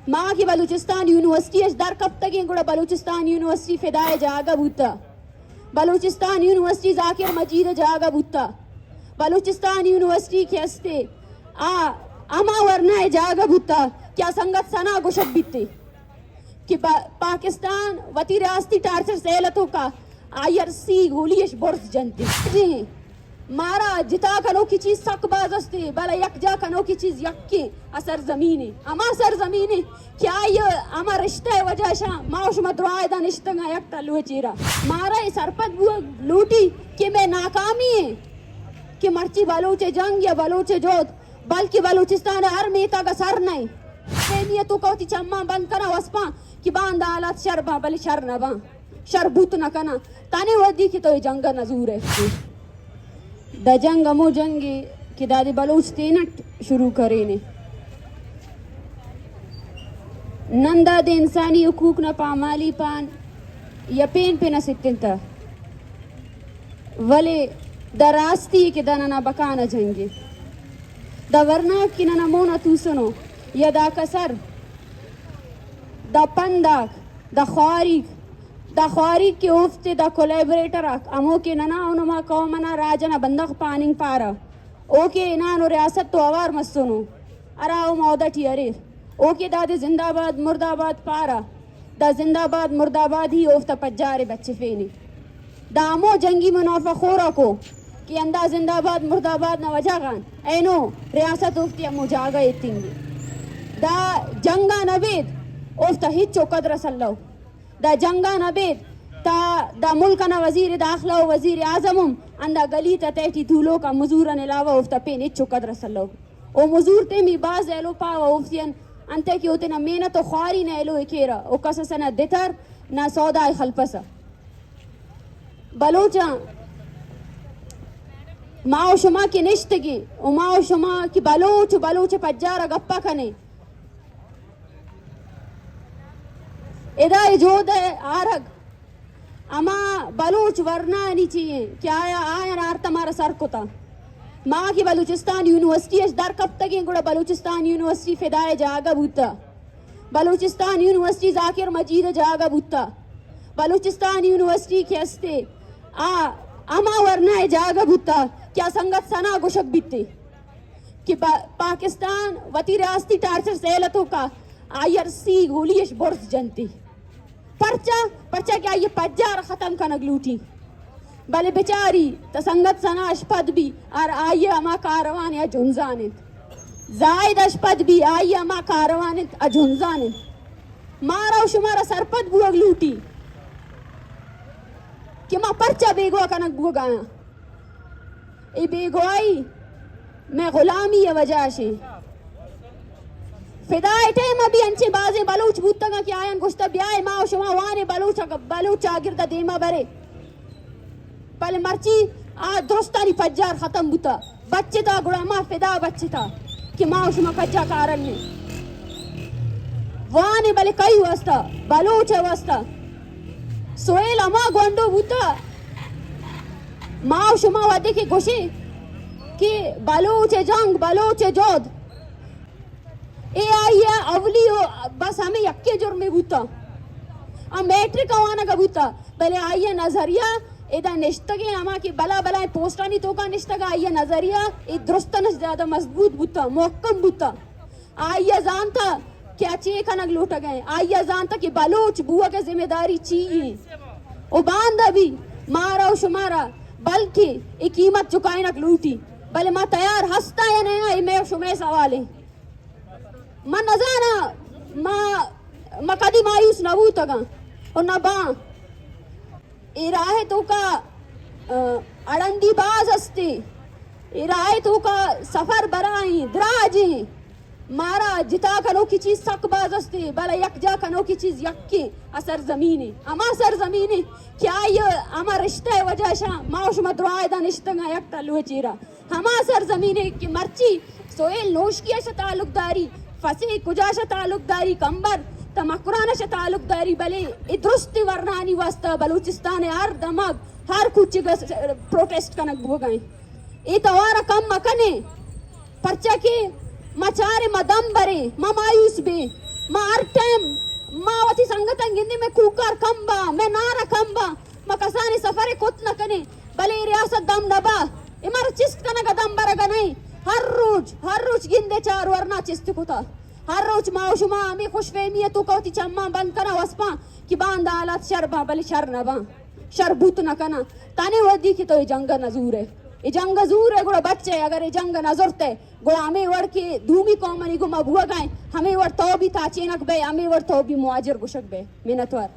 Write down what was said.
ماں کی بلوچستان یونیورسٹی اش در کب تک گوڑا بلوچستان یونیورسٹی فدائے جاگا بوتا بلوچستان یونیورسٹی ذاکر مجید جاگا بوتا بلوچستان یونیورسٹی کے ہستے اما ورنہ جاگا بوتا کیا سنگت سنا گوشت بیتے کہ پاکستان وطی ریاستی ٹارچر سیلتوں کا آئیر سی گولیش برس جنتے جی مارا جتا کنو کی چیز سک باز استے بلا یک جا کنو کی چیز یک کے اثر زمینے اما سر زمینے کیا یہ اما رشتہ وجہ شاہ ماوش مدرائے دا نشتنگا یک تلوے چیرا مارا یہ سرپت بو لوٹی کہ میں ناکامی ہے کہ مرچی بلوچ جنگ یا بلوچ جود بلکہ بلوچستان ہر میتا کا سر نہیں تو کوتی چمہ بند کنا وسپا کہ باند آلات شر با بلی شر نہ با شر بوت نہ کنا تانے ودی کی تو یہ جنگ نزور ہے دا جنگ امو جنگی کہ دادی بلوچ تینٹ شروع کرے نے نندا دے انسانی حقوق نہ پامالی پان یا پین پہ نہ سکتن تا ولی دا راستی کہ دا ننا بکانا جنگی دا ورناک کی ننا مونا توسنو یا دا کسر دا پنداک دا خواریک کے افتے دا کولیبریٹر امو کے ننا انما قومنا راجنا بندق پاننگ پارا اوکے انانو ریاست تو اوار مسنو اراو مودٹی ارے اوکے دا دے زندہ باد مرد آباد پارا دا زندہ باد مرد آباد ہی افتا پجارے بچے فینے دا امو جنگی منافع خورا کو کہ اندہ زندہ باد مرد آباد نہ وجہ گان اینو ریاست افتی امو جاگا ایتنگی دا جنگا نبید افتا ہچو قدر صلو دا جنگا نبید تا دا ملکنا وزیر داخلہ و وزیر اعظمم اندہ گلی تا تیٹی دھولو کا مزورن علاوہ افتا پین ہچو قدر صلو او مزور تیمی باز ایلو پاوا افتین انتے کی ہوتے نا محنت و خواری نا ایلو اکیرا او کسا سنا دتر نا سودا خلپسا بلوچا ماو شما کی نشتگی او ماو شما کی بلوچ پجارا گپا کنے ادائی جود ہے آرگ اما بلوچ ورنہ نہیں چاہیے کیا آیا نار تمہارا سر کو تا ماں کی بلوچستان یونیورسٹی اش در کب تک گوڑا بلوچستان یونیورسٹی فدائے جاگا بوتا بلوچستان یونیورسٹی ذاکر مجید جاگا بوتا بلوچستان یونیورسٹی کے ہستے اما ورنہ جاگا بوتا کیا سنگت سنا گوشت بیتے کہ پاکستان وطی ریاستی ٹارچر سیلتوں کا آئیر سی گولیش برس جنتے پرچا کیا یہ پجار ختم کنگ لوٹی بلے بچاری تسنگت سنا اشپد بھی اور آئیے اما کاروان یا جھنزانت زائد اشپد بھی آئیے اما کاروانت اجھنزانت مارا و شمارا سرپد بوگ لوٹی کہ ما پرچا بیگوا کنگ بوگ آیا ای بیگوائی میں غلامی وجہ سے فدائے ٹیم ابھی انچے بازے بلوچ بوتا گا کہ آئین گوشتا بیائے ماں شما وانے بلوچ آگردہ دیما برے پہلے مرچی درستانی پجار ختم بوتا بچے تا گڑا ماں فدا بچے تا کہ ماں شما پجا کارن نے وانے بلے کئی واسطا بلوچ واسطا سویل اما گونڈو بوتا ماں شما ودے کے گوشے کہ بلوچ جنگ بلوچ جود اے آئیے اولیو بس ہمیں یکے جرمے بوتا میٹرک آوانا کا بوتا بلے آئیے نظریہ ایدہ نشتگے اما کی بلا پوسٹانی تو کا نشتگا آئیے نظریہ ای درستنش زیادہ مضبوط بوتا محکم بوتا آئیے زانتا کیا چے کنگ لوٹا گئے آئیے زانتا کہ بلوچ بوا کے ذمہ داری چیئے او باندہ بھی مارا و شمارا بلکہ ای قیمت چکائے نک لوٹی بلے ما تیار ہستا یا نہیں ای میں شمیں سوالے ما نزانا ما کدی مایوس نہ بوتا گا اور نہ باں ارائے تو کا اڑندی باز ہستے ارائے تو کا سفر برائیں دراجیں مارا جتا کنو کی چیز سک باز ہستے بلا یک جا کنو کی چیز یک کے اثر زمینے اما سر زمینے کیا یہ اما رشتہ وجہ شاہ ماوش مدرائے دا نشتنگا یک تلوے چیرا ہما سر زمینے کی مرچی سویل نوشکیہ شا تعلق داری فسی کجا شا تعلق داری کمبر تمکرانہ شا تعلق داری بلے ادرستی ورنانی واسطہ بلوچستان ہر دماغ ہر کچھ پروٹیسٹ کنک ہو گئے ای توارا کم مکنے پرچہ کے مچارے مدم برے ممایوس بے ما ارتم ما وتی سنگتن گندی میں کوکار کمبا میں نارا کمبا ما کسانی سفر کت نکنی بلی ریاست دم نبا امار چست کنگا دم برگا نہیں ہر روز گندے چار ورنا چست کتا ہر روز ما شما امی خوش فہمی تو کوتی چما بند کنا وسپا کی باند آلات شر با بلی شر نبا شر بوت نکنا تانے ودی کی تو جنگ نزور ہے ای جنگ زور ہے گوڑا بچے اگر ای جنگ نظرتے گوڑا ہمیں وڑ کے دھومی کومنی گو مبوا گائیں ہمیں وڑ تو بھی تا چینک بے ہمیں وڑ تو بھی مواجر گشک بے منتوار